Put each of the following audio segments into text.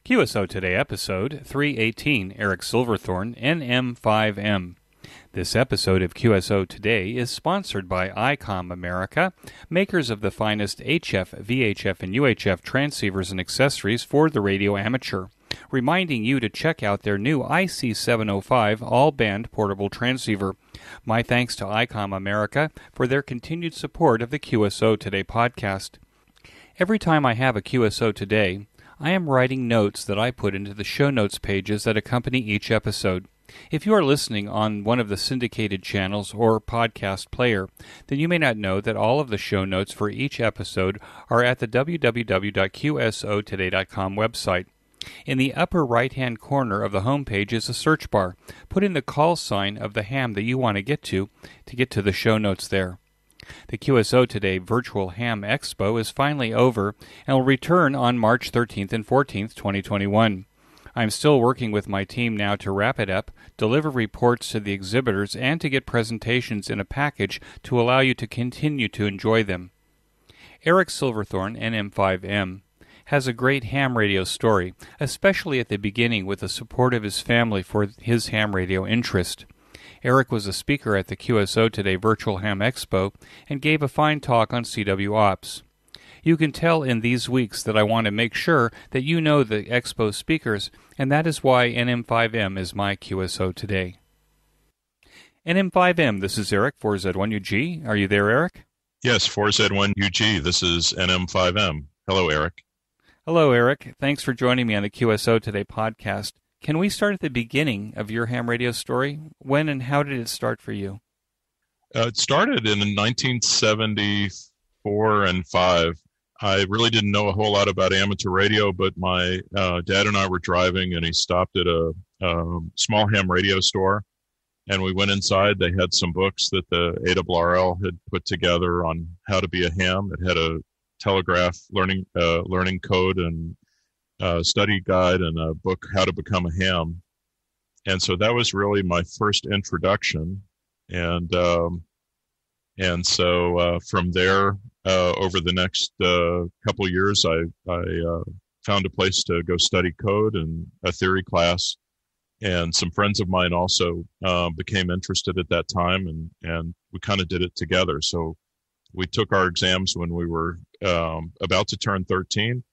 QSO Today, episode 318, Eric Silverthorn NM5M. This episode of QSO Today is sponsored by ICOM America, makers of the finest HF, VHF, and UHF transceivers and accessories for the radio amateur, reminding you to check out their new IC705 all-band portable transceiver. My thanks to ICOM America for their continued support of the QSO Today podcast. Every time I have a QSO Today, I am writing notes that I put into the show notes pages that accompany each episode. If you are listening on one of the syndicated channels or podcast player, then you may not know that all of the show notes for each episode are at the www.qsotoday.com website. In the upper right-hand corner of the home page is a search bar. Put in the call sign of the ham that you want to get to the show notes there. The QSO Today Virtual Ham Expo is finally over and will return on March 13th and 14th, 2021. I'm still working with my team now to wrap it up, deliver reports to the exhibitors, and to get presentations in a package to allow you to continue to enjoy them. Eric Silverthorn NM5M has a great ham radio story, especially at the beginning with the support of his family for his ham radio interest. Eric was a speaker at the QSO Today Virtual Ham Expo and gave a fine talk on CWOPS. You can tell in these weeks that I want to make sure that you know the Expo speakers, and that is why NM5M is my QSO Today. NM5M, this is Eric, 4Z1UG. Are you there, Eric? Yes, 4Z1UG. This is NM5M. Hello, Eric. Hello, Eric. Thanks for joining me on the QSO Today podcast. Can we start at the beginning of your ham radio story? When and how did it start for you? It started in 1974 and 5. I really didn't know a whole lot about amateur radio, but my dad and I were driving, and he stopped at a small ham radio store, and we went inside. They had some books that the ARRL had put together on how to be a ham. It had a telegraph learning code and study guide and a book, How to Become a Ham. And so that was really my first introduction. And so from there, over the next couple years, I found a place to go study code and a theory class. And some friends of mine also became interested at that time, and we kind of did it together. So we took our exams when we were about to turn 13.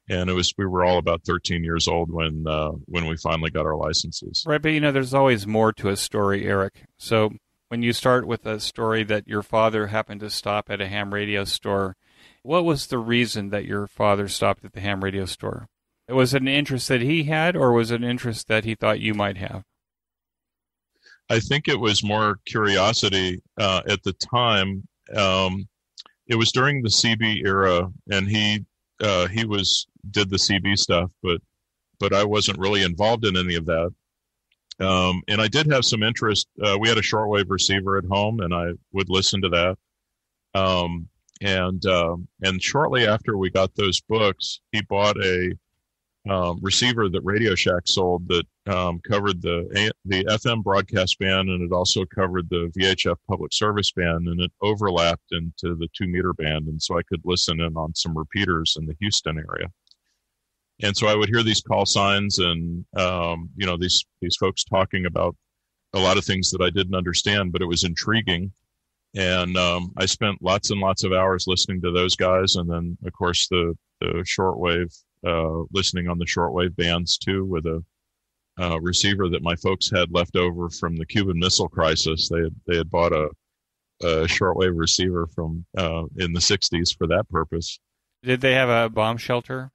And we were all about 13 years old when we finally got our licenses. Right, but there's always more to a story, Eric. So when you start with a story that your father happened to stop at a ham radio store, what was the reason that your father stopped at the ham radio store? Was it an interest that he had, or was it an interest that he thought you might have? I think it was more curiosity at the time. It was during the CB era, and he did the CB stuff, but I wasn't really involved in any of that. And I did have some interest. We had a shortwave receiver at home, and I would listen to that. And shortly after we got those books, he bought a receiver that Radio Shack sold that covered the FM broadcast band, and it also covered the VHF public service band, and it overlapped into the 2-meter band, and so I could listen in on some repeaters in the Houston area. And so I would hear these call signs and these folks talking about a lot of things that I didn't understand, but it was intriguing. And I spent lots and lots of hours listening to those guys, and then of course the shortwave, listening on the shortwave bands too, with a receiver that my folks had left over from the Cuban Missile Crisis. They had bought a shortwave receiver from in the 60s for that purpose. Did they have a bomb shelter?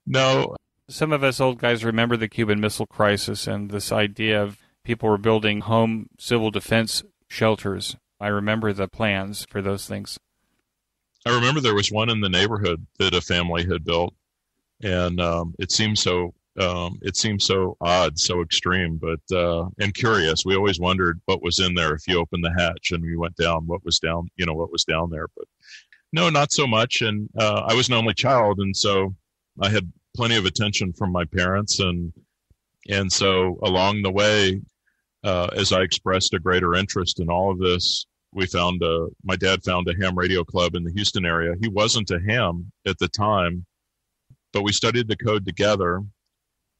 No. Some of us old guys remember the Cuban Missile Crisis and this idea of people were building home civil defense shelters. I remember the plans for those things. I remember there was one in the neighborhood that a family had built, and it seemed so odd, so extreme, but and curious. We always wondered what was in there if you opened the hatch and we went down, what was down there. But no, not so much. And I was an only child, and so I had plenty of attention from my parents, and so along the way, as I expressed a greater interest in all of this, my dad found a ham radio club in the Houston area. He wasn't a ham at the time, but we studied the code together.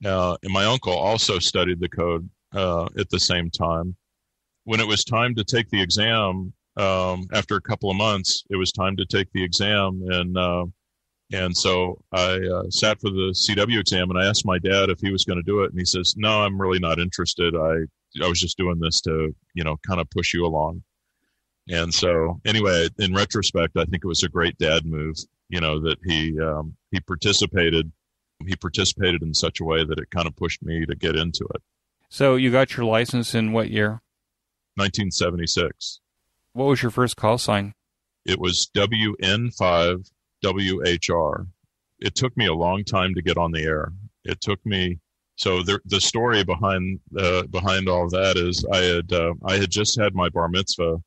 And my uncle also studied the code at the same time. When it was time to take the exam, after a couple of months, it was time to take the exam, and so I sat for the CW exam, and I asked my dad if he was going to do it, and he says, "No, I'm really not interested. I was just doing this to, kind of push you along." And so, anyway, in retrospect, I think it was a great dad move, that he participated. He participated in such a way that it kind of pushed me to get into it. So you got your license in what year? 1976. What was your first call sign? It was WN5WHR. It took me a long time to get on the air. It took me. So the story behind all of that is I had just had my bar mitzvah,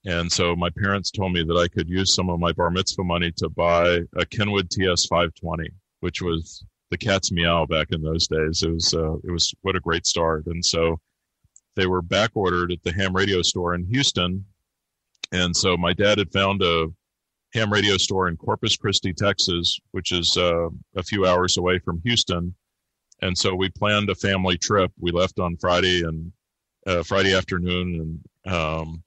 and so my parents told me that I could use some of my bar mitzvah money to buy a Kenwood TS 520, which was the cat's meow back in those days. It was what a great start. And so they were back ordered at the ham radio store in Houston. And so my dad had found a ham radio store in Corpus Christi, Texas, which is a few hours away from Houston. And so we planned a family trip. We left on Friday afternoon, and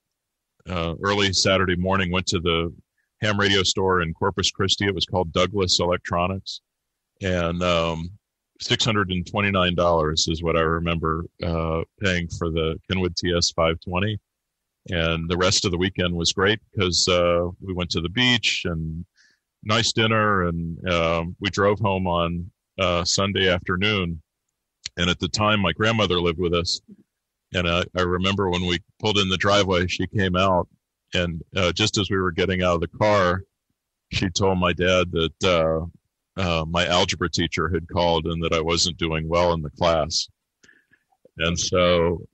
early Saturday morning went to the ham radio store in Corpus Christi. It was called Douglas Electronics, and $629 is what I remember paying for the Kenwood TS 520. And the rest of the weekend was great because we went to the beach and nice dinner, and we drove home on Sunday afternoon. And at the time, my grandmother lived with us. And I remember when we pulled in the driveway, she came out, and just as we were getting out of the car, she told my dad that my algebra teacher had called and that I wasn't doing well in the class. And so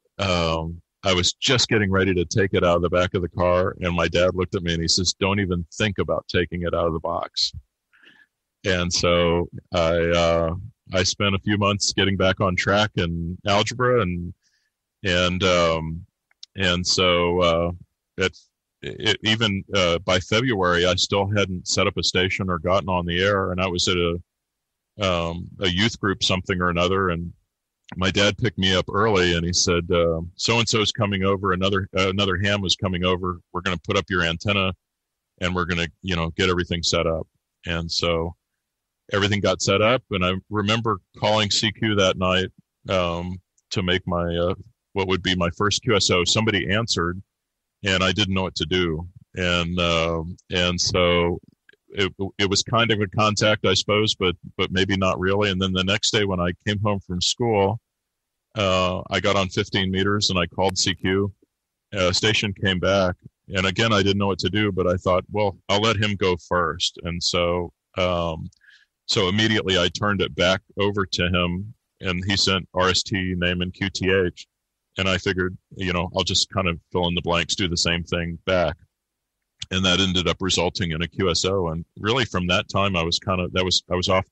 I was just getting ready to take it out of the back of the car, and my dad looked at me and he says, "Don't even think about taking it out of the box." And so I spent a few months getting back on track in algebra, and so even by February, I still hadn't set up a station or gotten on the air, and I was at a youth group, something or another, and my dad picked me up early, and he said, "So-and-so's coming over. Another ham was coming over. We're going to put up your antenna, and we're going to, get everything set up." And so everything got set up, and I remember calling CQ that night to make my what would be my first QSO. Somebody answered, and I didn't know what to do, and so it was kind of a contact, I suppose, but maybe not really. And then the next day when I came home from school, I got on 15 meters and I called CQ. Station came back, and again I didn't know what to do, but I thought, well, I'll let him go first. And so immediately I turned it back over to him, and he sent RST, name, and QTH, and I figured, I'll just kind of fill in the blanks, do the same thing back. And that ended up resulting in a QSO. And really from that time, I was off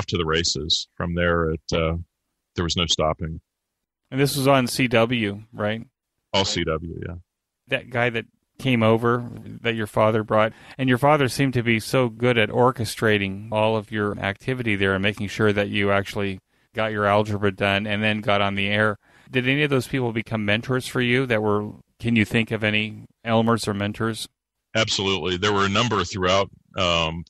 to the races. From there, there was no stopping. And this was on CW, right? All CW, yeah. That guy that came over that your father brought, and your father seemed to be so good at orchestrating all of your activity there and making sure that you actually got your algebra done and then got on the air. Did any of those people become mentors for you can you think of any Elmers or mentors? Absolutely. There were a number throughout my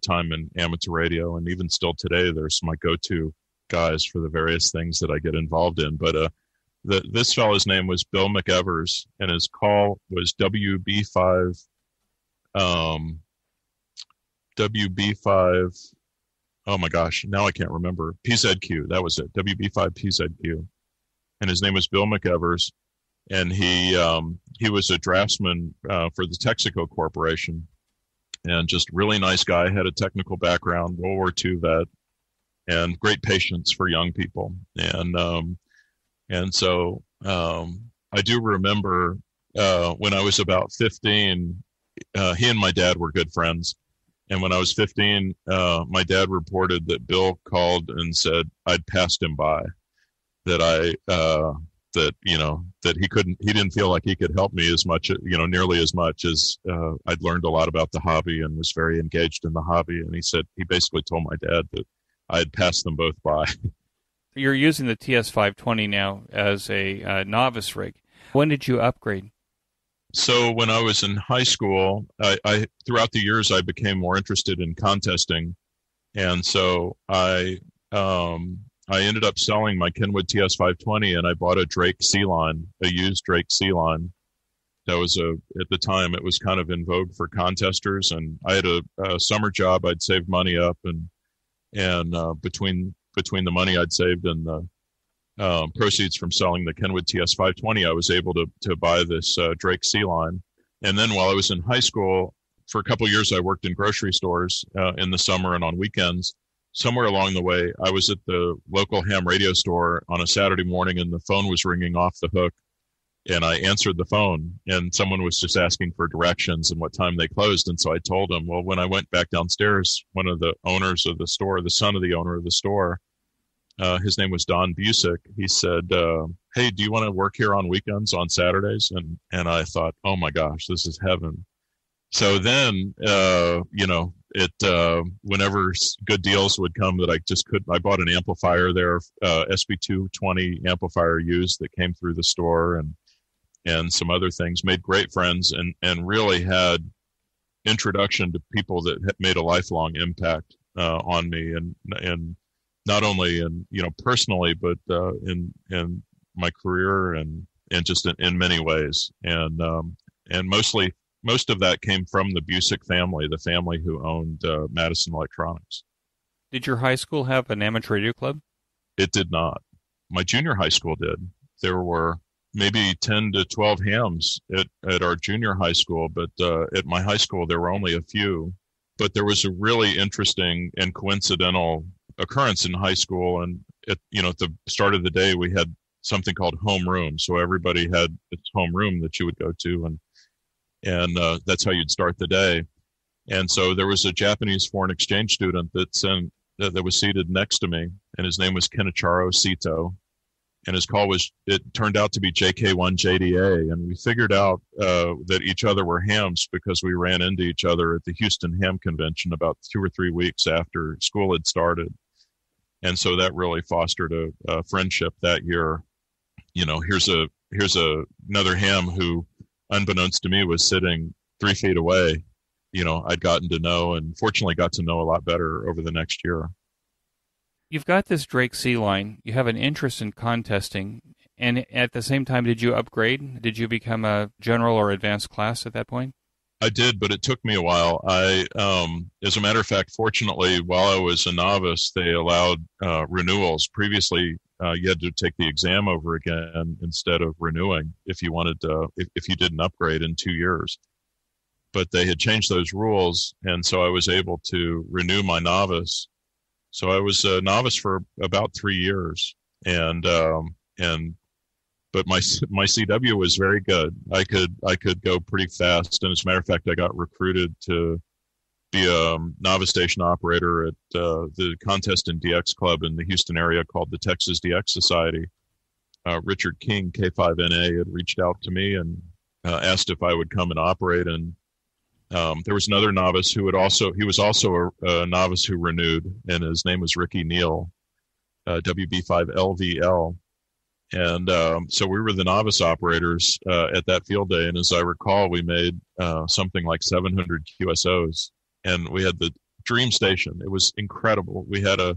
time in amateur radio, and even still today, there's my go-to guys for the various things that I get involved in. But this fellow's name was Bill McEvers, and his call was WB5. WB5. Oh my gosh, now I can't remember. PZQ. That was it. WB5 PZQ, and his name was Bill McEvers. And he was a draftsman for the Texaco Corporation, and just really nice guy, had a technical background, World War II vet, and great patience for young people. And so I do remember when I was about 15, he and my dad were good friends. And when I was 15, my dad reported that Bill called and said I'd passed him by, that that he didn't feel like he could help me as much, nearly as much as I'd learned a lot about the hobby and was very engaged in the hobby. And he basically told my dad that I had passed them both by. You're using the TS520 now as a novice rig. When did you upgrade? So when I was in high school, I throughout the years I became more interested in contesting, and so I ended up selling my Kenwood TS520, and I bought a Drake C line, a used Drake C line. That was at the time it was kind of in vogue for contesters, and I had a summer job. I'd saved money up, and between the money I'd saved and the proceeds from selling the Kenwood TS520, I was able to buy this Drake C line. And then while I was in high school, for a couple of years, I worked in grocery stores in the summer and on weekends. Somewhere along the way, I was at the local ham radio store on a Saturday morning, and the phone was ringing off the hook. And I answered the phone, and someone was just asking for directions and what time they closed. And so I told them, well, when I went back downstairs, one of the owners of the store, the son of the owner of the store, his name was Don Busick. He said, hey, do you want to work here on weekends, on Saturdays? And I thought, oh my gosh, this is heaven. So then, whenever good deals would come that I bought an amplifier there, SB220 amplifier used that came through the store, and some other things, made great friends, and really had introduction to people that had made a lifelong impact on me, and not only personally, but in my career and just in many ways. And most of that came from the Busick family, the family who owned Madison Electronics. Did your high school have an amateur radio club? It did not. My junior high school did. There were maybe 10 to 12 hams at our junior high school, but at my high school there were only a few. But there was a really interesting and coincidental occurrence in high school, and at the start of the day we had something called homeroom. So everybody had its homeroom that you would go to, and that's how you'd start the day. And so there was a Japanese foreign exchange student that was seated next to me, and his name was Kenichiro Sito, and his call turned out to be JK1JDA, and we figured out that each other were hams because we ran into each other at the Houston Ham Convention about 2 or 3 weeks after school had started. And so that really fostered a friendship that year. Here's another ham who, unbeknownst to me, was sitting 3 feet away. I'd gotten to know, and fortunately got to know a lot better over the next year. You've got this Drake C line. You have an interest in contesting, and at the same time, did you upgrade? Did you become a general or advanced class at that point? I did, but it took me a while. As a matter of fact, fortunately, while I was a novice, they allowed renewals. Previously, you had to take the exam over again instead of renewing if you wanted if you didn't upgrade in 2 years. But they had changed those rules, and so I was able to renew my novice. So I was a novice for about 3 years, but my CW was very good. I could go pretty fast, and as a matter of fact, I got recruited to be a novice station operator at the Contest and DX Club in the Houston area called the Texas DX Society. Richard King, K5NA, had reached out to me and asked if I would come and operate, and there was another novice he was also a novice who renewed, and his name was Ricky Neal, WB5LVL. And so we were the novice operators at that field day. And as I recall, we made something like 700 QSOs, and we had the dream station. It was incredible. We had a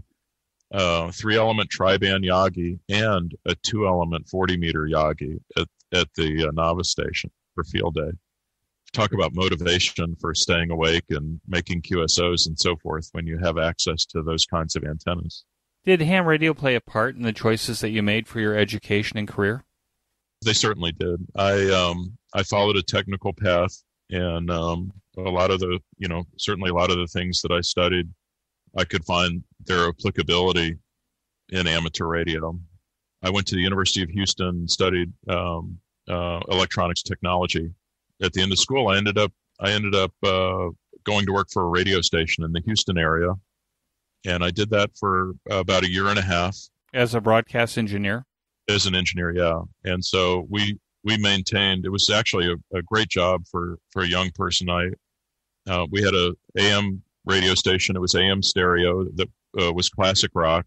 3-element tri-band Yagi and a 2-element 40-meter Yagi at the novice station for field day. Talk about motivation for staying awake and making QSOs and so forth when you have access to those kinds of antennas. Did ham radio play a part in the choices that you made for your education and career? They certainly did. I followed a technical path, and certainly a lot of the things that I studied, I could find their applicability in amateur radio. I went to the University of Houston and studied electronics technology. At the end of school, I ended up going to work for a radio station in the Houston area. And I did that for about a year and a half. As a broadcast engineer? As an engineer, yeah. And so we maintained. It was actually a great job for a young person. We had a AM radio station. It was AM stereo that was classic rock,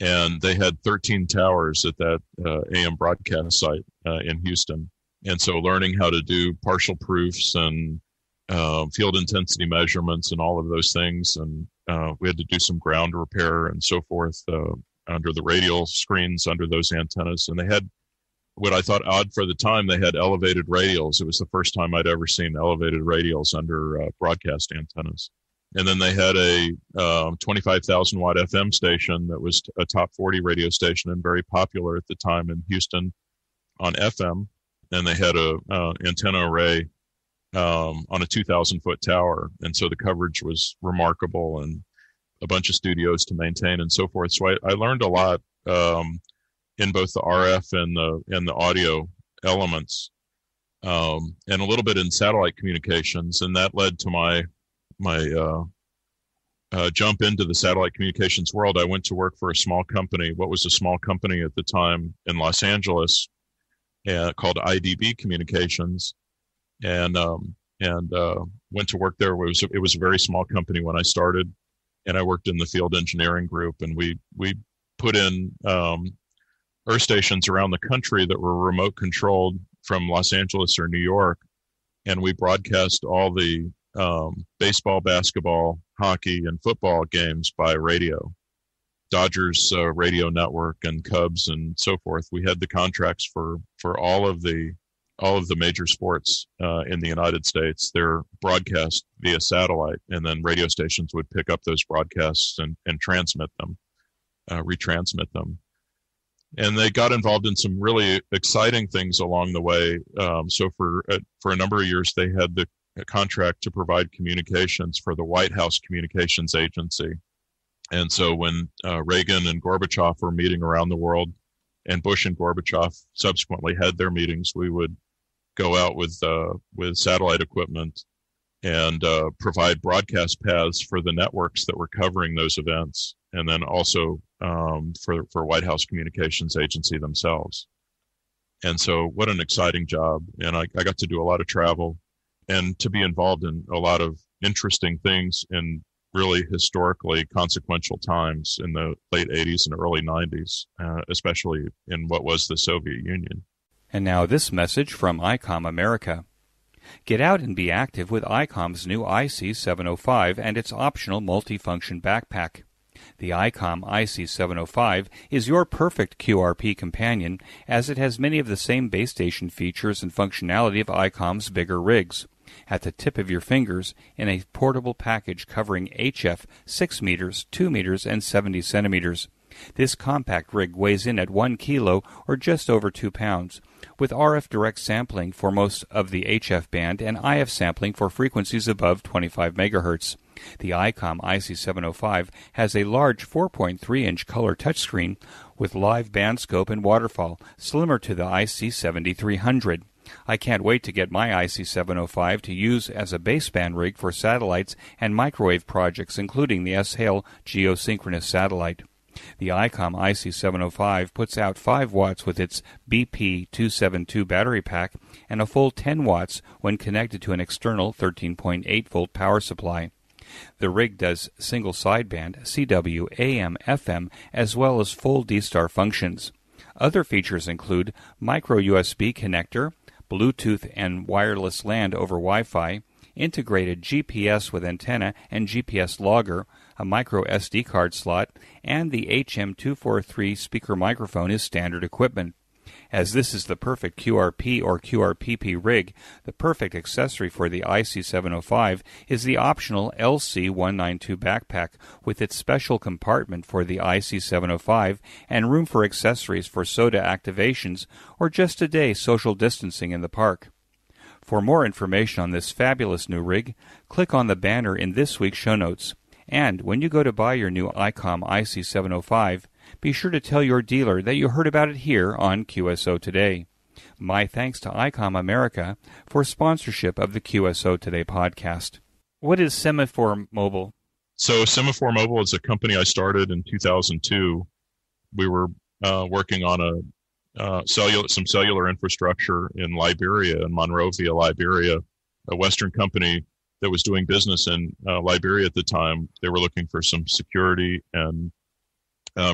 and they had 13 towers at that AM broadcast site in Houston. And so learning how to do partial proofs and field intensity measurements and all of those things, and we had to do some ground repair and so forth under the radial screens under those antennas. And they had what I thought odd for the time, they had elevated radials. It was the first time I'd ever seen elevated radials under broadcast antennas. And then they had a 25,000 watt FM station that was a top 40 radio station and very popular at the time in Houston on FM. And they had a antenna array on a 2,000 foot tower. And so the coverage was remarkable, and a bunch of studios to maintain and so forth. So I learned a lot in both the RF and the audio elements, and a little bit in satellite communications. And that led to my jump into the satellite communications world. I went to work for a small company, what was a small company at the time in Los Angeles, called IDB Communications, and went to work there. It was a very small company when I started, and I worked in the field engineering group, and we put in earth stations around the country that were remote controlled from Los Angeles or New York, and we broadcast all the baseball, basketball, hockey, and football games by radio. Dodgers radio network and Cubs and so forth. We had the contracts for all of the major sports in the United States. They're broadcast via satellite, and then radio stations would pick up those broadcasts and transmit them, retransmit them. And they got involved in some really exciting things along the way. So for a number of years, they had the contract to provide communications for the White House Communications Agency. And so when Reagan and Gorbachev were meeting around the world, and Bush and Gorbachev subsequently had their meetings, we would go out with satellite equipment and provide broadcast paths for the networks that were covering those events, and then also for White House Communications Agency themselves. And so what an exciting job. And I got to do a lot of travel and to be involved in a lot of interesting things in really historically consequential times in the late 80s and early 90s, especially in what was the Soviet Union. And now this message from ICOM America. Get out and be active with ICOM's new IC705 and its optional multifunction backpack. The ICOM IC705 is your perfect QRP companion, as it has many of the same base station features and functionality of ICOM's bigger rigs. At the tip of your fingers, in a portable package covering HF 6 meters, 2 meters, and 70 centimeters. This compact rig weighs in at 1 kilo, or just over 2 pounds, with RF direct sampling for most of the HF band and IF sampling for frequencies above 25 megahertz. The ICOM IC705 has a large 4.3-inch color touchscreen with live band scope and waterfall, similar to the IC7300. I can't wait to get my IC705 to use as a baseband rig for satellites and microwave projects, including the S-HALE geosynchronous satellite. The ICOM IC705 puts out 5 watts with its BP272 battery pack and a full 10 watts when connected to an external 13.8-volt power supply. The rig does single sideband, CW, AM, FM, as well as full D-Star functions. Other features include micro USB connector, Bluetooth and wireless LAN over Wi-Fi, integrated GPS with antenna and GPS logger, a micro SD card slot, and the HM243 speaker microphone is standard equipment. As this is the perfect QRP or QRPP rig, the perfect accessory for the IC705 is the optional LC192 backpack with its special compartment for the IC705 and room for accessories for SOTA activations or just a day social distancing in the park. For more information on this fabulous new rig, click on the banner in this week's show notes. And when you go to buy your new ICOM IC705, be sure to tell your dealer that you heard about it here on QSO Today. My thanks to ICOM America for sponsorship of the QSO Today podcast. What is Semaphore Mobile? So Semaphore Mobile is a company I started in 2002. We were working on some cellular infrastructure in Liberia, in Monrovia, Liberia, a Western company that was doing business in Liberia at the time. They were looking for some security and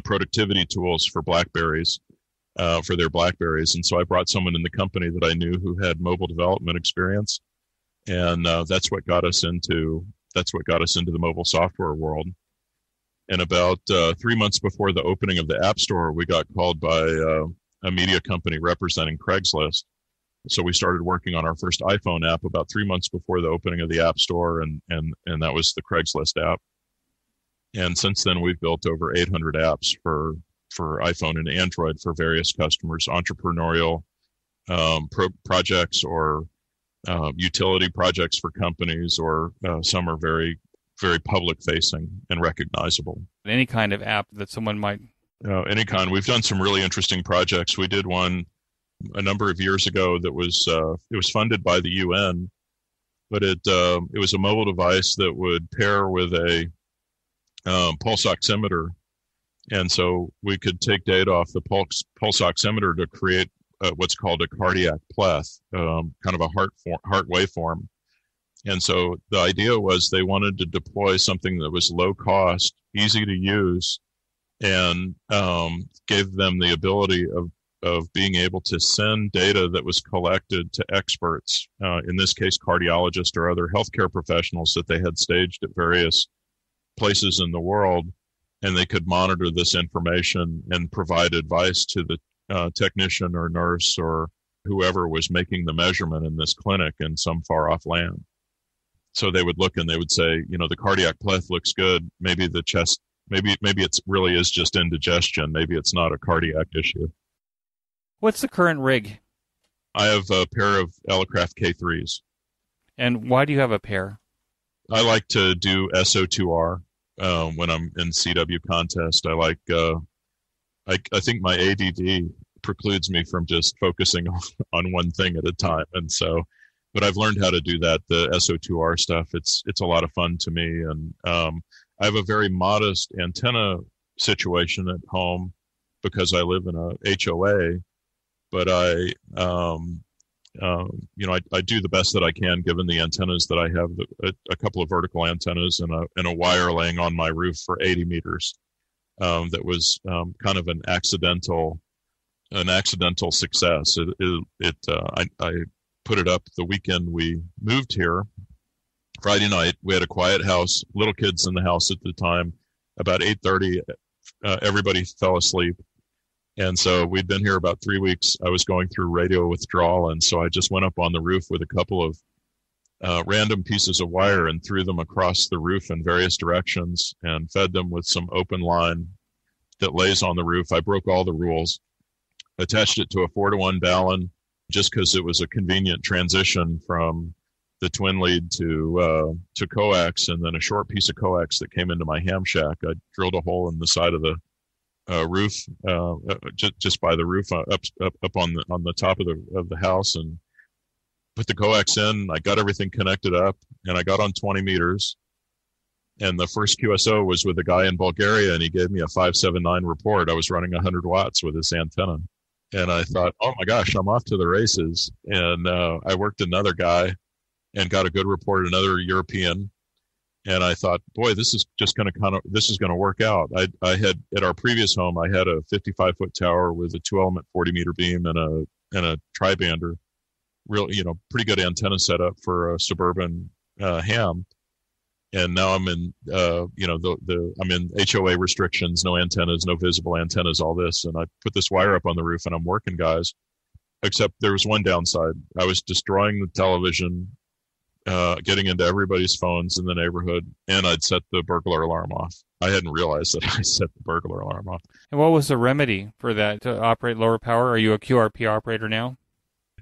productivity tools for BlackBerries, for their BlackBerries. And so I brought someone in the company that I knew who had mobile development experience. And that's what got us into the mobile software world. And about 3 months before the opening of the App Store, we got called by a media company representing Craigslist. So we started working on our first iPhone app about 3 months before the opening of the App Store, and that was the Craigslist app. And since then, we've built over 800 apps for iPhone and Android for various customers, entrepreneurial projects or utility projects for companies, or some are very, very public facing and recognizable. Any kind of app that someone might... any kind. We've done some really interesting projects. We did one a number of years ago that was it was funded by the UN, but it was a mobile device that would pair with a pulse oximeter, and so we could take data off the pulse oximeter to create what's called a cardiac pleth, kind of a heart waveform. And so the idea was they wanted to deploy something that was low cost, easy to use, and gave them the ability of being able to send data that was collected to experts, in this case cardiologists or other healthcare professionals that they had staged at various places in the world, and they could monitor this information and provide advice to the technician or nurse or whoever was making the measurement in this clinic in some far off land. So they would look and they would say, the cardiac pleth looks good. Maybe the chest, maybe it really is just indigestion. Maybe it's not a cardiac issue. What's the current rig? I have a pair of Elecraft K3s. And why do you have a pair? I like to do SO2R when I'm in CW contest. I think my ADD precludes me from just focusing on one thing at a time. And so, but I've learned how to do that, the SO2R stuff. It's a lot of fun to me. And I have a very modest antenna situation at home because I live in a HOA, but I do the best that I can given the antennas that I have, a couple of vertical antennas and a wire laying on my roof for 80 meters. That was kind of an accidental success. I put it up the weekend we moved here. Friday night, we had a quiet house, little kids in the house at the time. About 8:30, everybody fell asleep. And so we'd been here about 3 weeks. I was going through radio withdrawal, and so I just went up on the roof with a couple of random pieces of wire and threw them across the roof in various directions and fed them with some open line that lays on the roof. I broke all the rules, attached it to a 4-to-1 balun just because it was a convenient transition from the twin lead to coax, and then a short piece of coax that came into my ham shack. I drilled a hole in the side of the roof, just by the roof, up on the top of the house, and put the coax in. I got everything connected up, and I got on 20 meters. And the first QSO was with a guy in Bulgaria, and he gave me a 579 report. I was running 100 watts with this antenna. And I thought, oh my gosh, I'm off to the races. And I worked another guy and got a good report, another European. And I thought, boy, this is going to work out. I had, at our previous home, I had a 55-foot tower with a 2-element 40-meter beam and a tri-bander. Real, pretty good antenna setup for a suburban ham. And now I'm in, I'm in HOA restrictions, no antennas, no visible antennas, all this. And I put this wire up on the roof and I'm working, guys. Except there was one downside. I was destroying the television, getting into everybody's phones in the neighborhood, and I'd set the burglar alarm off. I hadn't realized that I set the burglar alarm off. And what was the remedy for that, to operate lower power? Are you a QRP operator now?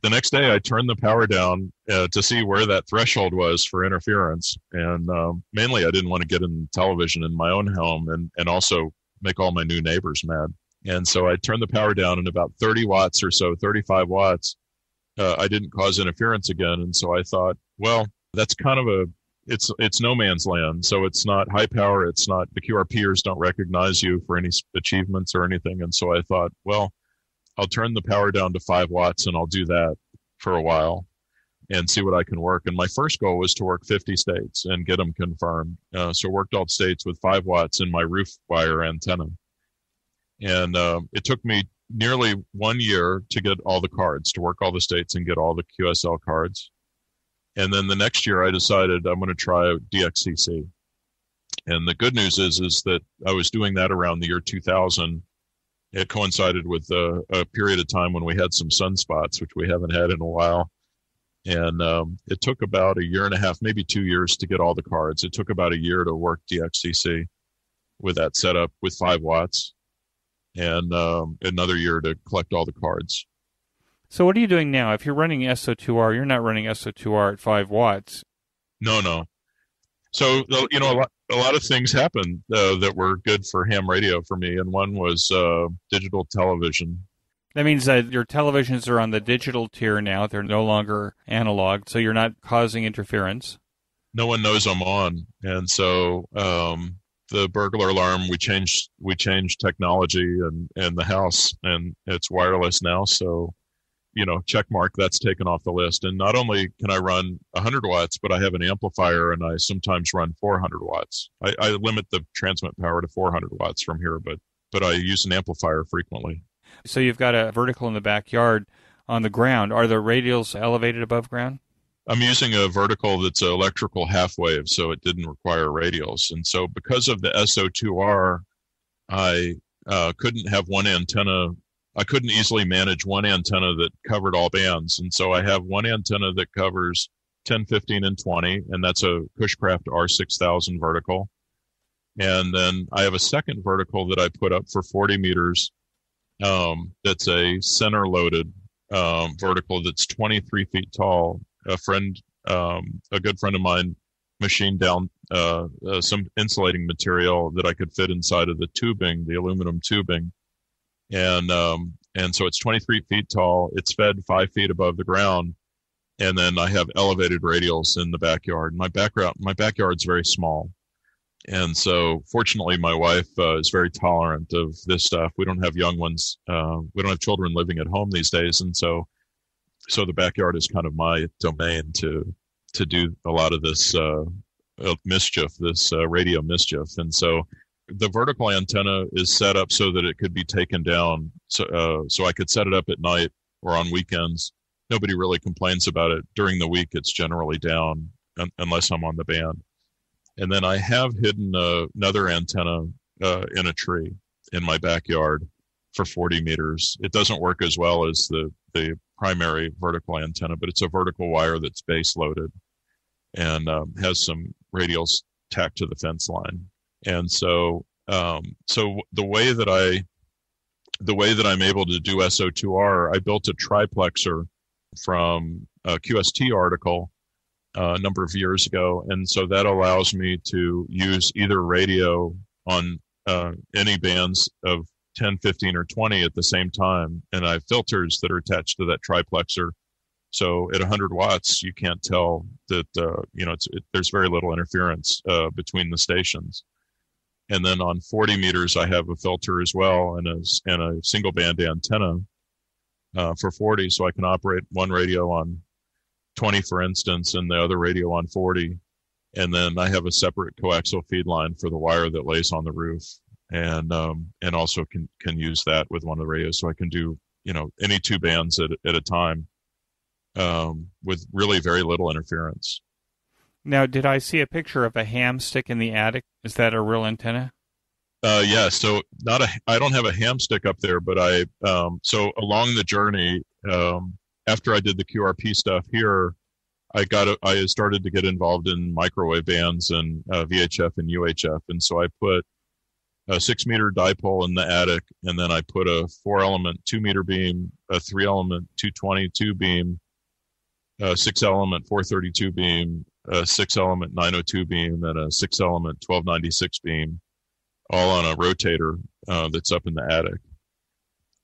The next day, I turned the power down to see where that threshold was for interference. And mainly, I didn't want to get in television in my own home and also make all my new neighbors mad. And so I turned the power down, and about 30 watts or so, 35 watts, I didn't cause interference again. And so I thought, well, that's kind of it's no man's land. So it's not high power. It's not, the QRPers don't recognize you for any achievements or anything. And so I thought, well, I'll turn the power down to 5 watts, and I'll do that for a while and see what I can work. And my first goal was to work 50 states and get them confirmed. So worked all states with 5 watts in my roof wire antenna. And it took me nearly 1 year to get all the cards, to work all the states and get all the QSL cards. And then the next year I decided I'm going to try DXCC. And the good news is that I was doing that around the year 2000. It coincided with a period of time when we had some sunspots, which we haven't had in a while. And it took about a year and a half, maybe 2 years to get all the cards. It took about a year to work DXCC with that setup with 5 watts, and another year to collect all the cards. So what are you doing now? If you're running SO2R, you're not running SO2R at 5 watts. No. So, a lot of things happened that were good for ham radio for me, and one was digital television. That means that your televisions are on the digital tier now. They're no longer analog, so you're not causing interference. No one knows I'm on, and so the burglar alarm, we changed technology and the house, and it's wireless now. So, check mark, that's taken off the list. And not only can I run 100 watts, but I have an amplifier, and I sometimes run 400 watts. I limit the transmit power to 400 watts from here, but I use an amplifier frequently. So you've got a vertical in the backyard on the ground. Are the radials elevated above ground? I'm using a vertical that's an electrical half wave, so it didn't require radials. And so because of the SO2R, I couldn't have one antenna. I couldn't easily manage one antenna that covered all bands. And so I have one antenna that covers 10, 15, and 20, and that's a Cushcraft R6000 vertical. And then I have a second vertical that I put up for 40 meters. That's a center-loaded vertical that's 23 feet tall. A good friend of mine, machined down some insulating material that I could fit inside of the tubing, the aluminum tubing, and so it's 23 feet tall. It's fed 5 feet above the ground, and then I have elevated radials in the backyard. My backyard's very small. And so, fortunately, my wife is very tolerant of this stuff. We don't have young ones. We don't have children living at home these days. And so the backyard is kind of my domain to do a lot of this mischief, this radio mischief. And so the vertical antenna is set up so that it could be taken down. So I could set it up at night or on weekends. Nobody really complains about it. During the week, it's generally down unless I'm on the band. And then I have hidden another antenna in a tree in my backyard for 40 meters. It doesn't work as well as the primary vertical antenna, but it's a vertical wire that's base loaded and has some radials tacked to the fence line. And so the way that I'm able to do SO2R, I built a triplexer from a QST article a number of years ago, and so that allows me to use either radio on any bands of 10, 15, or 20 at the same time, and I have filters that are attached to that triplexer. So at 100 watts, you can't tell that there's very little interference between the stations. And then on 40 meters, I have a filter as well and a single band antenna for 40, so I can operate one radio on 20, for instance, and the other radio on 40. And then I have a separate coaxial feed line for the wire that lays on the roof, and also can use that with one of the radios. So I can do, any two bands at a time with really very little interference. Now, did I see a picture of a ham stick in the attic? Is that a real antenna? Yeah. So I don't have a ham stick up there, but so along the journey, after I did the QRP stuff here, I started to get involved in microwave bands and VHF and UHF. And so I put a 6-meter dipole in the attic, and then I put a 4-element 2-meter beam, a 3-element 222 beam, a 6-element 432 beam, a 6-element 902 beam, and a 6-element 1296 beam, all on a rotator that's up in the attic.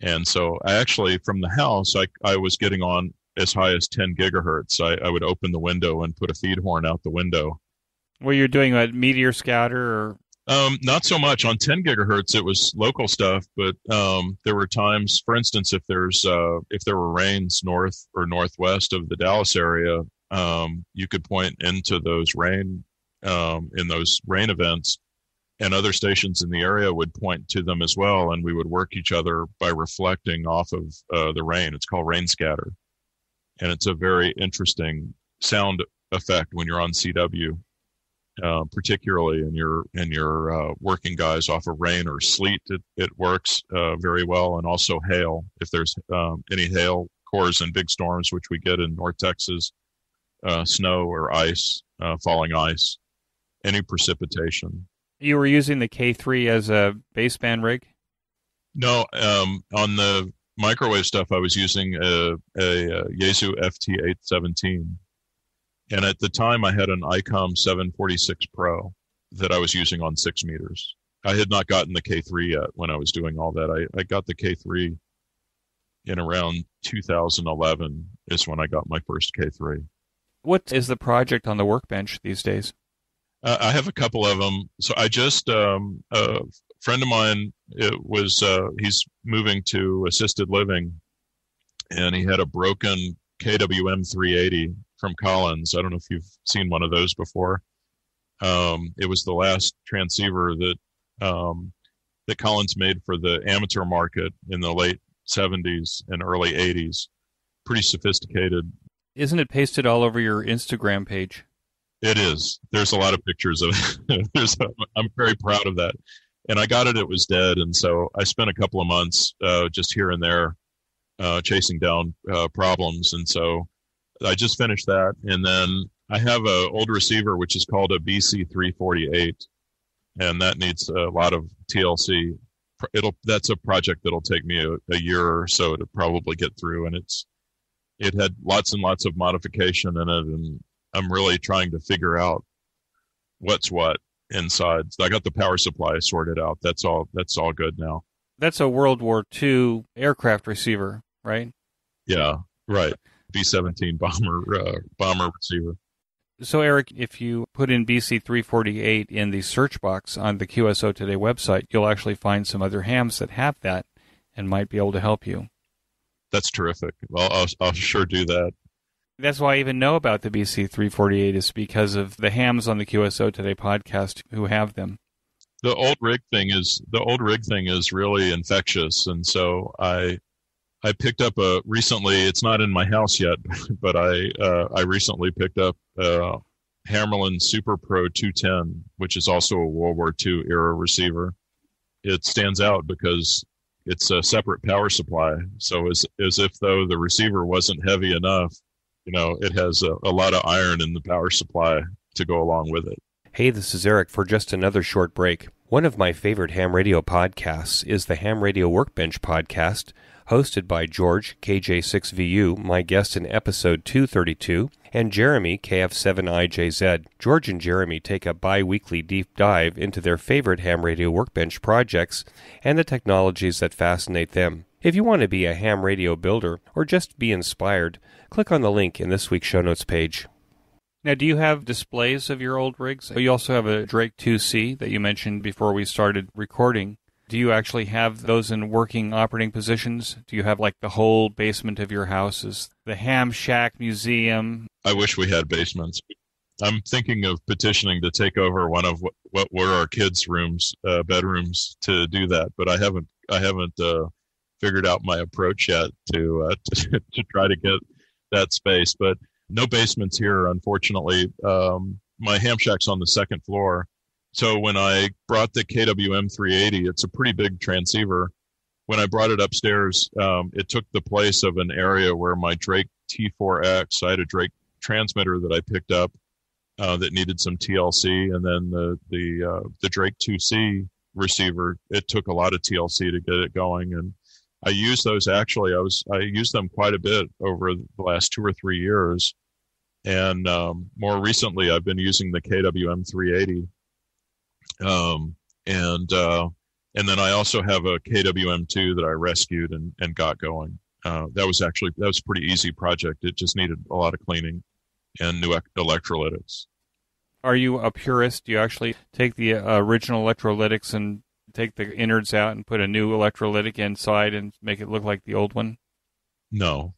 And so I actually, from the house, I was getting on as high as 10 gigahertz. I would open the window and put a feed horn out the window. Well, you're doing a meteor scouter or? Not so much on 10 gigahertz. It was local stuff, but there were times, for instance, if there were rains north or northwest of the Dallas area, you could point into those rain in those rain events, and other stations in the area would point to them as well, and we would work each other by reflecting off of the rain. It's called rain scatter, and it's a very interesting sound effect when you're on CW. Particularly in your working guys off of rain or sleet, it works very well, and also hail. If there's any hail cores in big storms, which we get in North Texas, snow or ice, falling ice, any precipitation. You were using the K3 as a baseband rig? No, on the microwave stuff, I was using a Yaesu FT817. And at the time, I had an ICOM 746 Pro that I was using on 6 meters. I had not gotten the K3 yet when I was doing all that. I got the K3 in around 2011 is when I got my first K3. What is the project on the workbench these days? I have a couple of them. So I just, a friend of mine, he's moving to assisted living, and he had a broken KWM 380 from Collins. I don't know if you've seen one of those before. It was the last transceiver that Collins made for the amateur market in the late 70s and early 80s. Pretty sophisticated. Isn't it pasted all over your Instagram page? It is. There's a lot of pictures of it. I'm very proud of that. And I got it, it was dead. And so I spent a couple of months just here and there chasing down problems. And so I just finished that, and then I have an old receiver which is called a BC348, and that needs a lot of TLC. That's a project that'll take me a year or so to probably get through, and it had lots and lots of modification in it, and I'm really trying to figure out what's what inside. So I got the power supply sorted out. That's all good now. That's a World War II aircraft receiver, right? Yeah, right. B-17 bomber receiver. So, Eric, if you put in BC348 in the search box on the QSO Today website, you'll actually find some other hams that have that and might be able to help you. That's terrific. Well, I'll sure do that. That's why I even know about the BC348 is because of the hams on the QSO Today podcast who have them. The old rig thing is really infectious, and so I picked up recently. It's not in my house yet, but I recently picked up Hammerlin Super Pro 210, which is also a World War II era receiver. It stands out because it's a separate power supply. So as if though the receiver wasn't heavy enough, it has a lot of iron in the power supply to go along with it. Hey, this is Eric for just another short break. One of my favorite ham radio podcasts is the Ham Radio Workbench podcast, hosted by George, KJ6VU, my guest in episode 232, and Jeremy, KF7IJZ. George and Jeremy take a bi-weekly deep dive into their favorite ham radio workbench projects and the technologies that fascinate them. If you want to be a ham radio builder or just be inspired, click on the link in this week's show notes page. Now, do you have displays of your old rigs? You also have a Drake 2C that you mentioned before we started recording. Do you actually have those in working operating positions? Do you have like the whole basement of your house is the Ham Shack Museum? I wish we had basements. I'm thinking of petitioning to take over one of what were our kids' rooms, bedrooms, to do that, but I haven't figured out my approach yet to try to get that space. But no basements here, unfortunately. My Ham Shack's on the second floor. So when I brought the KWM 380, it's a pretty big transceiver. When I brought it upstairs, it took the place of an area where my Drake T4X, I had a Drake transmitter that I picked up that needed some TLC, and then the Drake 2C receiver, it took a lot of TLC to get it going. And I used those actually. I used them quite a bit over the last 2 or 3 years. And more recently, I've been using the KWM 380. And then I also have a KWM2 that I rescued and got going. That was a pretty easy project. It just needed a lot of cleaning and new electrolytics. Are you a purist? Do you actually take the original electrolytics and take the innards out and put a new electrolytic inside and make it look like the old one? No.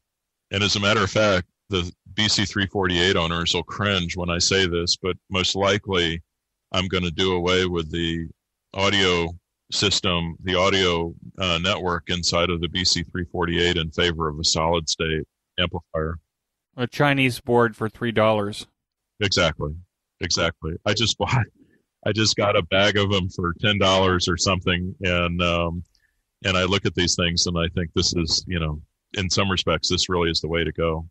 And as a matter of fact, the BC348 owners will cringe when I say this, but most likely I'm going to do away with the audio system, the audio network inside of the BC348 in favor of a solid state amplifier. A Chinese board for $3. Exactly. I just got a bag of them for $10 or something, and I look at these things and I think this is, in some respects, this really is the way to go.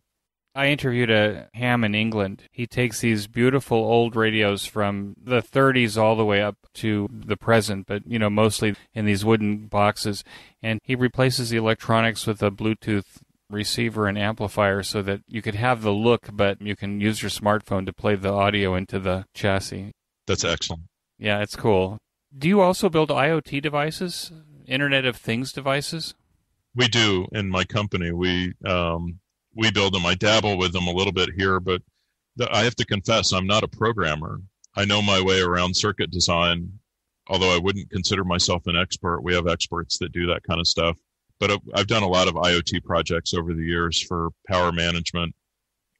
I interviewed a ham in England. He takes these beautiful old radios from the 30s all the way up to the present, but, mostly in these wooden boxes. And he replaces the electronics with a Bluetooth receiver and amplifier so that you could have the look, but you can use your smartphone to play the audio into the chassis. That's excellent. Yeah, it's cool. Do you also build IoT devices, Internet of Things devices? We do in my company. We build them. I dabble with them a little bit here, but I have to confess, I'm not a programmer. I know my way around circuit design, although I wouldn't consider myself an expert. We have experts that do that kind of stuff. But I've done a lot of IoT projects over the years for power management,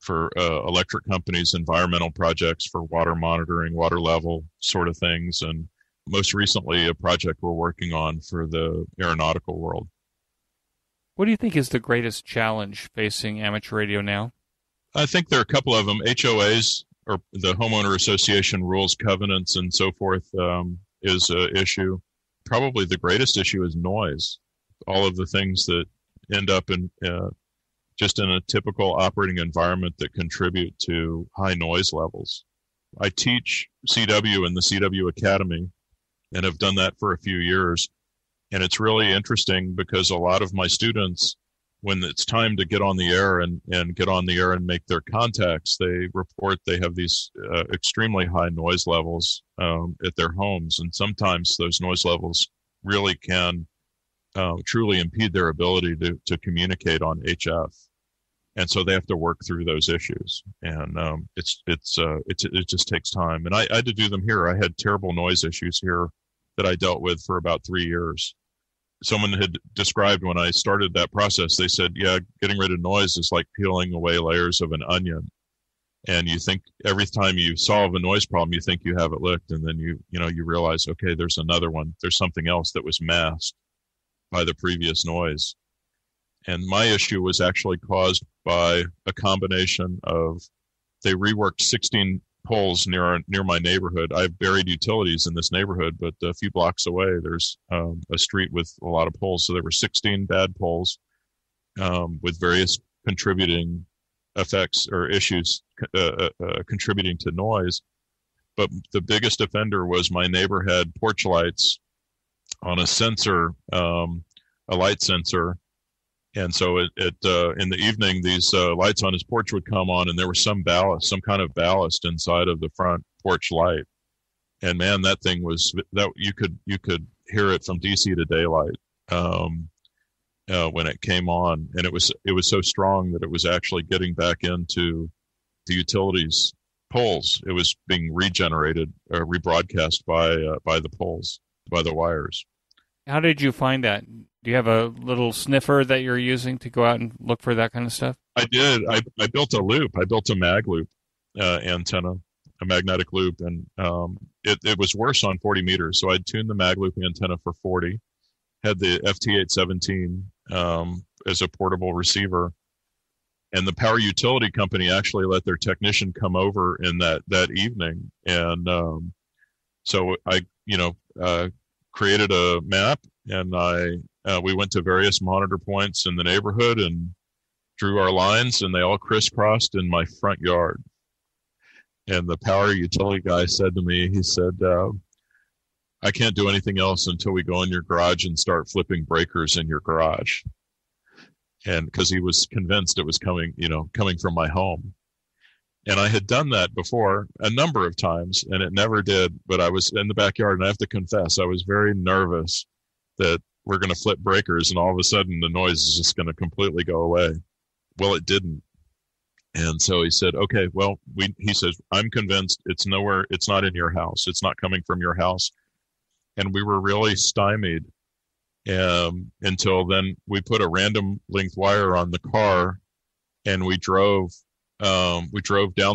for electric companies, environmental projects for water monitoring, water level sort of things, and most recently a project we're working on for the aeronautical world. What do you think is the greatest challenge facing amateur radio now? I think there are a couple of them. HOAs, or the Homeowner Association rules, covenants, and so forth, is an issue. Probably the greatest issue is noise. All of the things that end up in just in a typical operating environment that contribute to high noise levels. I teach CW in the CW Academy and have done that for a few years. And it's really interesting because a lot of my students, when it's time to get on the air and get on the air and make their contacts, they report they have these extremely high noise levels at their homes. And sometimes those noise levels really can truly impede their ability to communicate on HF. And so they have to work through those issues. And it just takes time. And I had to do them here. I had terrible noise issues here that I dealt with for about 3 years. Someone had described when I started that process, they said, yeah, getting rid of noise is like peeling away layers of an onion. And you think every time you solve a noise problem, you think you have it licked. And then you realize, okay, there's another one. There's something else that was masked by the previous noise. And my issue was actually caused by a combination of, they reworked 16 poles near my neighborhood. I have buried utilities in this neighborhood, but a few blocks away, there's a street with a lot of poles. So there were 16 bad poles with various contributing effects or issues contributing to noise. But the biggest offender was my neighbor had porch lights on a sensor, a light sensor. And so in the evening, these lights on his porch would come on, and there was some kind of ballast inside of the front porch light. And man, that thing was that you could hear it from DC to daylight when it came on, and it was so strong that it was actually getting back into the utilities poles. It was being regenerated or rebroadcast by the poles, by the wires. How did you find that? Do you have a little sniffer that you're using to go out and look for that kind of stuff? I did. I built a loop. I built a mag loop antenna, a magnetic loop, and it was worse on 40 meters. So I'd tuned the mag loop antenna for 40, had the FT817 as a portable receiver, and the power utility company actually let their technician come over in that evening, and so I created a map, and we went to various monitor points in the neighborhood and drew our lines, and they all crisscrossed in my front yard. And the power utility guy said to me, he said, I can't do anything else until we go in your garage and start flipping breakers in your garage. And because he was convinced it was coming from my home. And I had done that before a number of times, and it never did. But I was in the backyard, and I have to confess, I was very nervous that we're going to flip breakers, and all of a sudden the noise is just going to completely go away. Well, it didn't. And so he said, okay, well, he says, I'm convinced it's nowhere, it's not in your house. It's not coming from your house. And we were really stymied until then we put a random length wire on the car and we drove down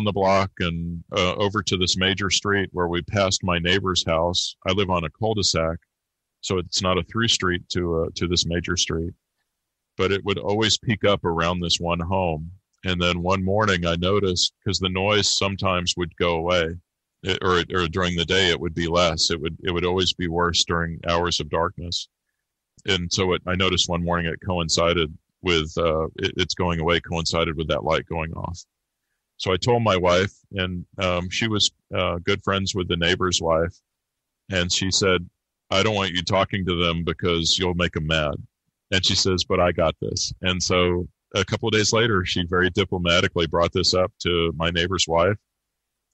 the block and over to this major street where we passed my neighbor's house. I live on a cul-de-sac, so it's not a through street to this major street, but it would always peak up around this one home. And then one morning I noticed, because the noise sometimes would go away, or during the day it would be less. It would always be worse during hours of darkness. And so I noticed one morning it coincided with it's going away, coincided with that light going off. So I told my wife, and she was good friends with the neighbor's wife, and she said, I don't want you talking to them because you'll make them mad. And she says, but I got this. And so a couple of days later, she very diplomatically brought this up to my neighbor's wife,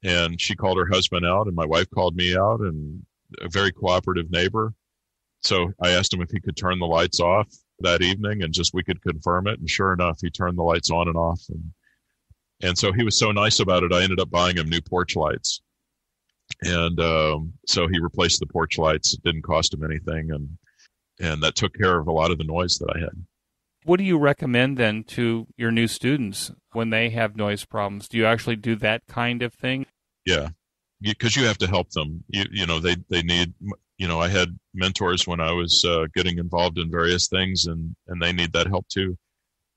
and she called her husband out, and my wife called me out, and a very cooperative neighbor. So I asked him if he could turn the lights off that evening and just we could confirm it. And sure enough, he turned the lights on and off. And so he was so nice about it, I ended up buying him new porch lights. And so he replaced the porch lights. It didn't cost him anything. And that took care of a lot of the noise that I had. What do you recommend then to your new students when they have noise problems? Do you actually do that kind of thing? Yeah, because you have to help them. You know, they need, you know, I had mentors when I was getting involved in various things, and they need that help too.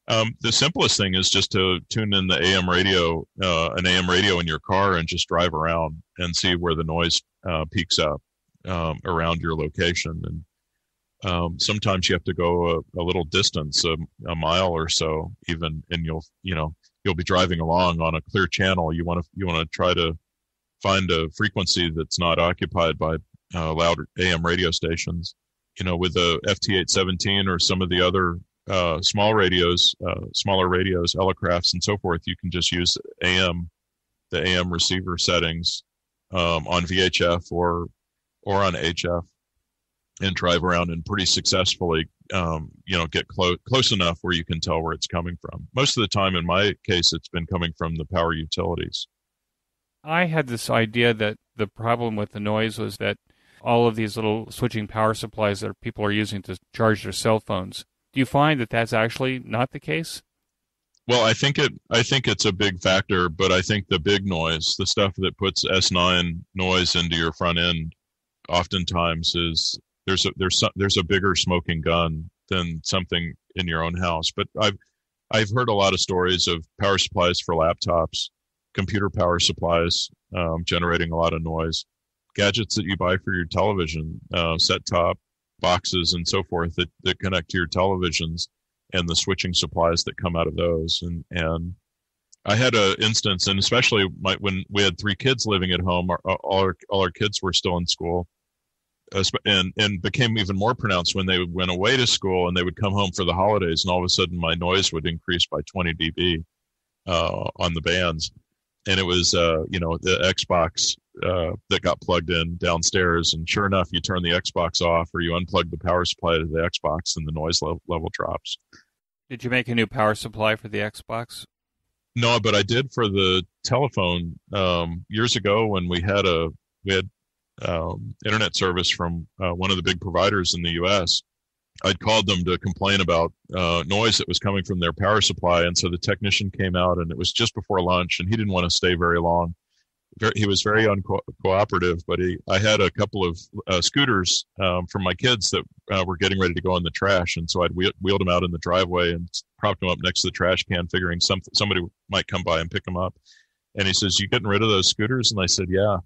The simplest thing is just to tune in the AM radio, an AM radio in your car, and just drive around and see where the noise peaks up around your location. And sometimes you have to go a little distance, a mile or so, even, and you'll be driving along on a clear channel. You want to try to find a frequency that's not occupied by loud AM radio stations. You know, with the FT817 or some of the other smaller radios, Elecrafts and so forth, you can just use the AM receiver settings on VHF or on HF, and drive around and pretty successfully, get close enough where you can tell where it's coming from. Most of the time, in my case, it's been coming from the power utilities. I had this idea that the problem with the noise was that all of these little switching power supplies that people are using to charge their cell phones. Do you find that that's actually not the case? Well, I think it's a big factor, but I think the big noise, the stuff that puts S9 noise into your front end, oftentimes is there's a bigger smoking gun than something in your own house. But I've heard a lot of stories of power supplies for laptops, computer power supplies generating a lot of noise, gadgets that you buy for your television, set-top boxes and so forth that connect to your televisions, and the switching supplies that come out of those. And I had an instance, and especially when we had 3 kids living at home, all our kids were still in school, and became even more pronounced when they went away to school and they would come home for the holidays, and all of a sudden my noise would increase by 20 dB on the bands. And it was, the Xbox that got plugged in downstairs. And sure enough, you turn the Xbox off or you unplug the power supply to the Xbox and the noise level drops. Did you make a new power supply for the Xbox? No, but I did for the telephone years ago when we had internet service from one of the big providers in the U.S. I'd called them to complain about noise that was coming from their power supply, and so the technician came out, and it was just before lunch, and he didn't want to stay very long. He was very uncooperative, but I had a couple of scooters from my kids that were getting ready to go in the trash, and so I'd wheeled them out in the driveway and propped them up next to the trash can, figuring somebody might come by and pick them up. And he says, "You getting rid of those scooters?" And I said, "Yeah."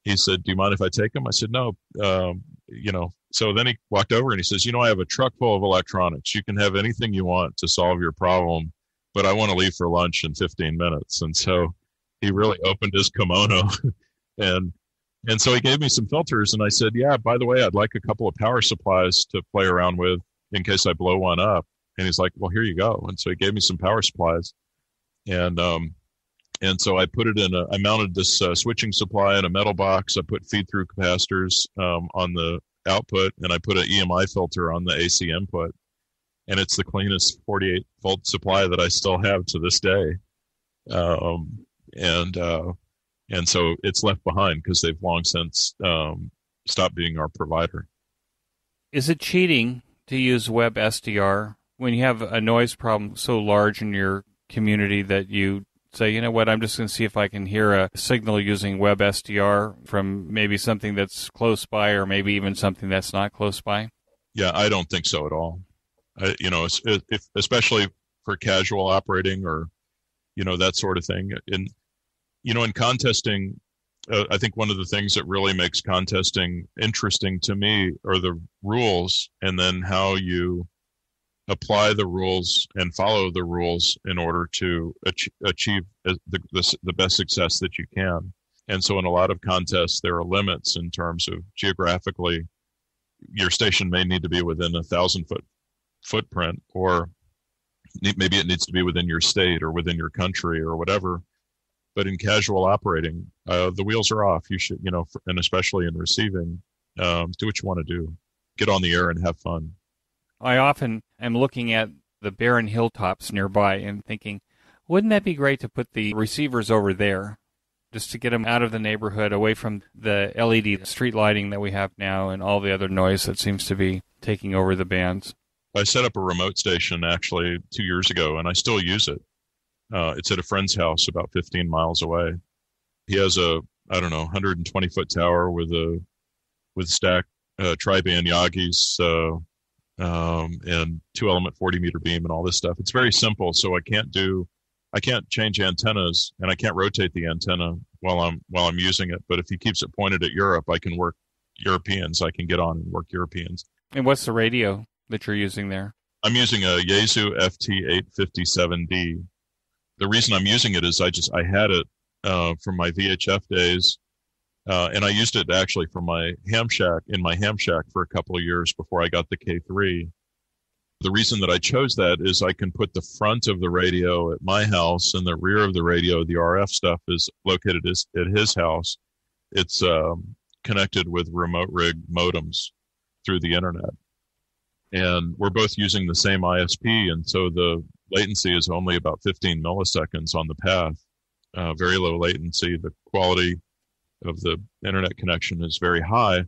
He said, "Do you mind if I take them?" I said, "No." So then he walked over and he says, "I have a truck full of electronics. You can have anything you want to solve your problem, but I want to leave for lunch in 15 minutes. And so he really opened his kimono and so he gave me some filters, and I said, "Yeah, by the way, I'd like a couple of power supplies to play around with in case I blow one up." And he's like, "Well, here you go." And so he gave me some power supplies, and so I put it I mounted this switching supply in a metal box. I put feed-through capacitors on the output, and I put an EMI filter on the AC input. And it's the cleanest 48-volt supply that I still have to this day. um, and so it's left behind because they've long since stopped being our provider. Is it cheating to use web SDR when you have a noise problem so large in your community that you say, you know what, I'm just going to see if I can hear a signal using web SDR from maybe something that's close by or maybe even something that's not close by? Yeah, I don't think so at all. Especially for casual operating or, that sort of thing. In contesting, I think one of the things that really makes contesting interesting to me are the rules, and then how you apply the rules and follow the rules in order to achieve the best success that you can. And so in a lot of contests, there are limits in terms of geographically, your station may need to be within 1,000-foot footprint, or maybe it needs to be within your state or within your country or whatever. But in casual operating, the wheels are off. You should, and especially in receiving, do what you want to do. Get on the air and have fun. I often am looking at the barren hilltops nearby and thinking, wouldn't that be great to put the receivers over there, just to get them out of the neighborhood, away from the LED street lighting that we have now and all the other noise that seems to be taking over the bands. I set up a remote station actually 2 years ago, and I still use it. It's at a friend's house about 15 miles away. He has a, 120-foot tower with stacked tri-band Yagis, and 2-element 40-meter beam and all this stuff. It's very simple, so I can't change antennas, and I can't rotate the antenna while I'm using it. But if he keeps it pointed at Europe, I can work Europeans. I can get on and work Europeans. And what's the radio that you're using there? I'm using a Yaesu FT857D. The reason I'm using it is I had it from my VHF days, and I used it actually for my ham shack for a couple of years before I got the K3. The reason that I chose that is I can put the front of the radio at my house and the rear of the radio, the RF stuff, is located at his house. It's connected with remote rig modems through the internet. And we're both using the same ISP, and so the latency is only about 15 milliseconds on the path. Very low latency. The quality of the internet connection is very high.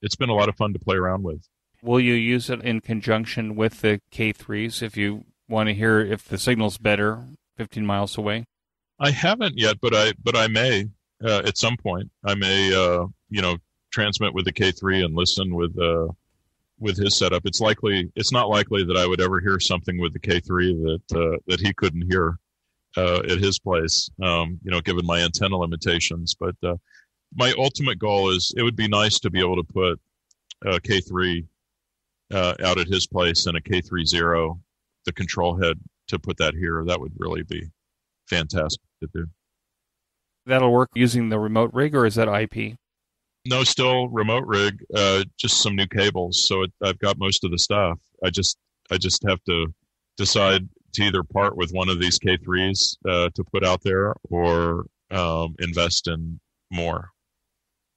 It's been a lot of fun to play around with. Will you use it in conjunction with the K3s if you want to hear if the signal's better 15 miles away? I haven't yet, but I may at some point. I may transmit with the K3 and listen with his setup. It's not likely that I would ever hear something with the K3 that he couldn't hear at his place, given my antenna limitations. But my ultimate goal is it would be nice to be able to put a K3 out at his place and a K30, the control head, to put that here. That would really be fantastic to do. That'll work using the remote rig, or is that IP? No, still remote rig, just some new cables. So I've got most of the stuff. I just have to decide to either part with one of these K3s to put out there, or invest in more.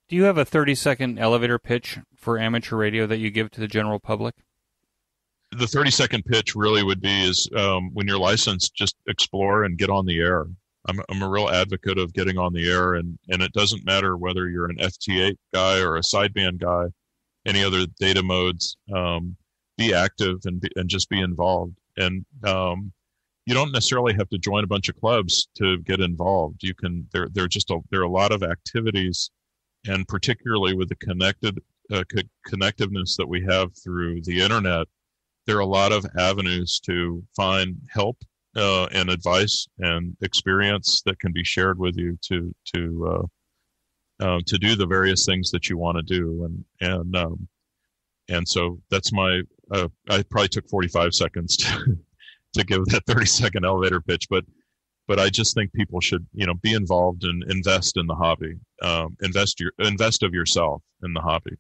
Do you have a 30-second elevator pitch for amateur radio that you give to the general public? The 30-second pitch really would be when you're licensed, just explore and get on the air. I'm a real advocate of getting on the air, and it doesn't matter whether you're an FT8 guy or a sideband guy, any other data modes. Be active and just be involved. And you don't necessarily have to join a bunch of clubs to get involved. You can. There are a lot of activities, and particularly with the connectiveness that we have through the internet, there are a lot of avenues to find help and advice and experience that can be shared with you to do the various things that you want to do. And so that's my. I probably took 45 seconds to give that 30-second elevator pitch, but I just think people should be involved and invest in the hobby. Invest of yourself in the hobby.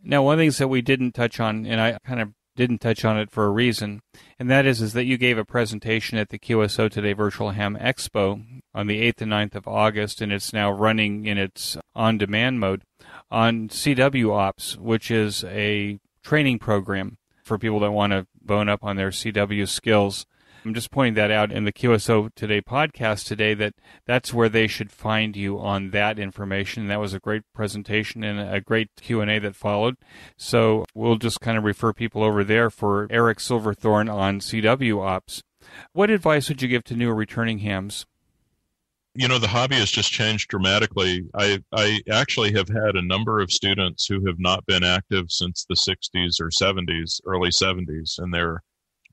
Now, one of the things that we didn't touch on, and I kind of didn't touch on it for a reason, and that is that you gave a presentation at the QSO Today Virtual Ham Expo on the 8th and 9th of August, and it's now running in its on-demand mode on CWOPS, which is a training program for people that want to bone up on their CW skills. I'm just pointing that out in the QSO Today podcast today, that's where they should find you on that information. That was a great presentation and a great Q&A that followed. So we'll just kind of refer people over there for Eric Silverthorn on CWOPS. What advice would you give to new or returning hams? The hobby has just changed dramatically. I actually have had a number of students who have not been active since the 60s or 70s, early 70s, and they're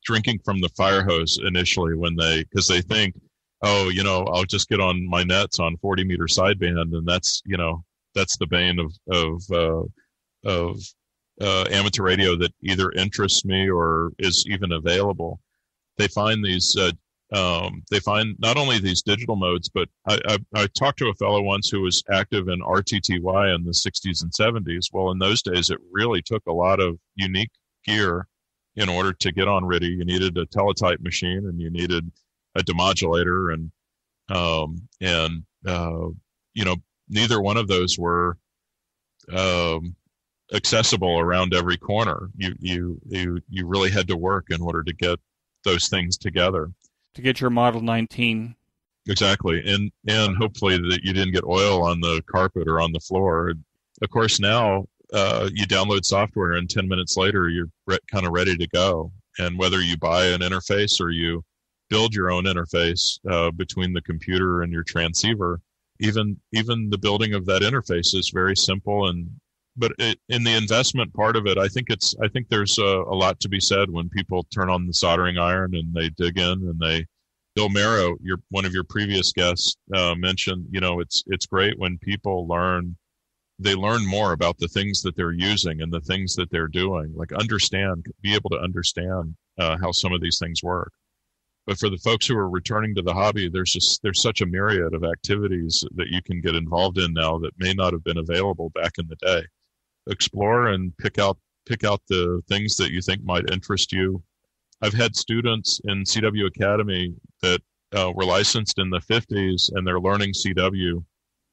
drinking from the fire hose initially because they think, I'll just get on my nets on 40-meter sideband, and that's the bane of amateur radio that either interests me or is even available. They find not only these digital modes, but I talked to a fellow once who was active in RTTY in the 60s and 70s. Well, in those days, it really took a lot of unique gear in order to get on RTTY. You needed a teletype machine, and you needed a demodulator, and neither one of those were accessible around every corner. You really had to work in order to get those things together. To get your Model 19. Exactly. And hopefully that you didn't get oil on the carpet or on the floor. Of course, now you download software and 10 minutes later you're kind of ready to go. And whether you buy an interface or you build your own interface between the computer and your transceiver, even the building of that interface is very simple. But in the investment part of it, I think there's a lot to be said when people turn on the soldering iron and they dig in and Bill Marrow, one of your previous guests, mentioned, it's great when people learn more about the things that they're using and the things that they're doing, be able to understand how some of these things work. But for the folks who are returning to the hobby, there's such a myriad of activities that you can get involved in now that may not have been available back in the day. Explore and pick out the things that you think might interest you. I've had students in CW Academy that were licensed in the 50s, and they're learning CW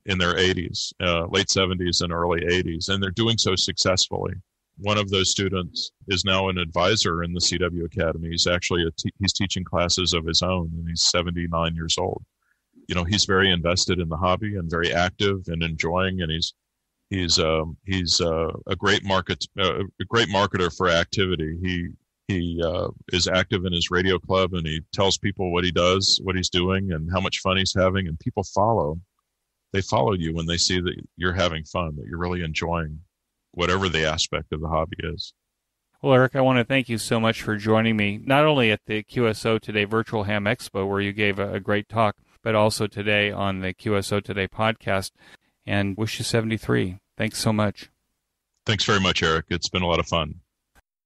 in their 80s, late 70s and early 80s, and they're doing so successfully. One of those students is now an advisor in the CW Academy. He's actually he's teaching classes of his own, and he's 79 years old. He's very invested in the hobby and very active and enjoying, and he's a great marketer for activity. He is active in his radio club, and he tells people what he does, what he's doing, and how much fun he's having. And people follow. They follow you when they see that you're having fun, that you're really enjoying whatever the aspect of the hobby is. Well, Eric, I want to thank you so much for joining me, not only at the QSO Today Virtual Ham Expo, where you gave a great talk, but also today on the QSO Today podcast, and wish you 73. Thanks so much. Thanks very much, Eric. It's been a lot of fun.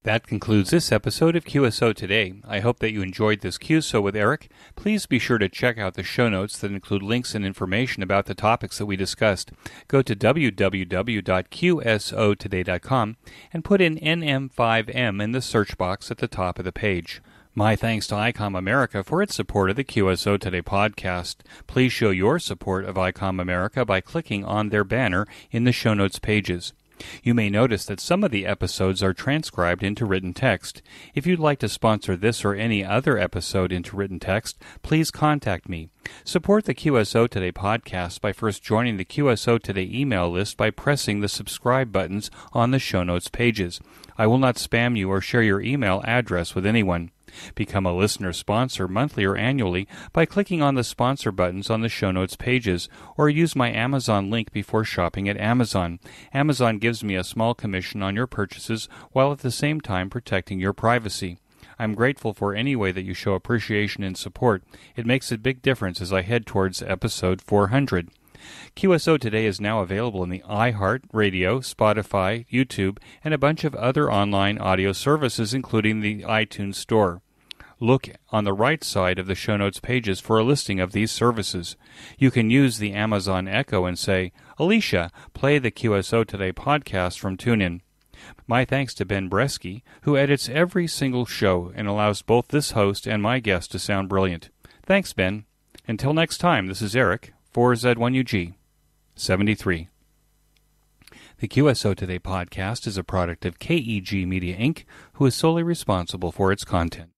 That concludes this episode of QSO Today. I hope that you enjoyed this QSO with Eric. Please be sure to check out the show notes that include links and information about the topics that we discussed. Go to www.qsotoday.com and put in NM5M in the search box at the top of the page. My thanks to ICOM America for its support of the QSO Today podcast. Please show your support of ICOM America by clicking on their banner in the show notes pages. You may notice that some of the episodes are transcribed into written text. If you'd like to sponsor this or any other episode into written text, please contact me. Support the QSO Today podcast by first joining the QSO Today email list by pressing the subscribe buttons on the show notes pages. I will not spam you or share your email address with anyone. Become a listener sponsor monthly or annually by clicking on the sponsor buttons on the show notes pages, or use my Amazon link before shopping at Amazon. Amazon gives me a small commission on your purchases while at the same time protecting your privacy. I'm grateful for any way that you show appreciation and support. It makes a big difference as I head towards episode 400. QSO Today is now available in the iHeart Radio, Spotify, YouTube, and a bunch of other online audio services, including the iTunes Store. Look on the right side of the show notes pages for a listing of these services. You can use the Amazon Echo and say, "Alicia, play the QSO Today podcast from TuneIn." My thanks to Ben Bresky, who edits every single show and allows both this host and my guest to sound brilliant. Thanks, Ben. Until next time, this is Eric, 4Z1UG, 73. The QSO Today podcast is a product of KEG Media Inc., who is solely responsible for its content.